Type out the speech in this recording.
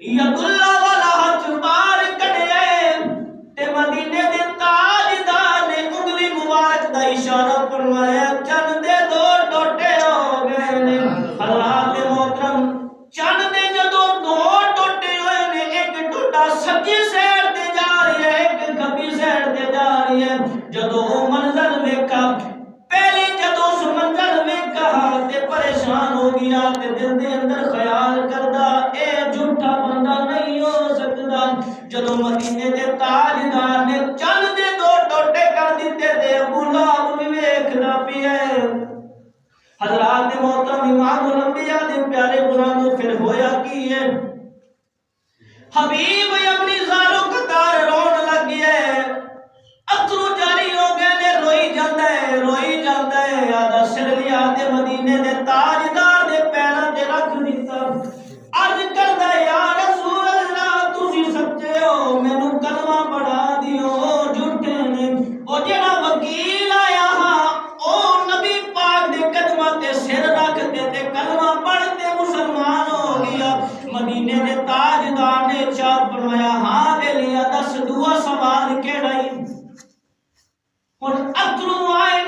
ید اللہ والا ہاتھ بار کڑے تے مدینے دے تاجدار نے انگلی مبارک دا اشارہ فرمایا چند دے دو ٹوٹے ہو گئے نے حضرات محترم چند دے جدو دو ٹوٹے ہوئے نے ایک ٹوٹا سجی سیر دے جا رہی ہے ایک کبھی سیر دے جا رہی ہے جدو منظر ویکھا پہلے جدو اس منظر ویکھا تے پریشان ہو گیا تے دل دے اندر خیال کردا اے جھوٹا بندہ نہیں ہو سکدا جدو مدینے دے تاجدار نے چند دے دو ٹوٹے کر دیتے تے ابو لہب بھی ویکھدا پیا حضرات محترم امام الانبیاء دے پیارے غلاموں پھر ہویا کی ہے حبیب اپنی زاروں قطار رون لگ گیا ہے اترو جاری ہو گئے نے روئی جاندہ ہے آدھا سر لیا دے مدینے دے تاجدار دے پیرا دے رکھ دیتا عرض کردہ یا رسول اللہ تسی سچے ہو میں نو کلمہ پڑھا دیو جھوٹے نے او جڑا وکیل آیا ہاں او نبی پاک دے قدمہ تے سر رکھ دے تے کلمہ پڑھتے مسلمان ہو گیا مدینے دے تاجدار نے ارشاد فرمایا ہاں بے لیا دس دعا سوال کیڑا ہی ہن اترو آئے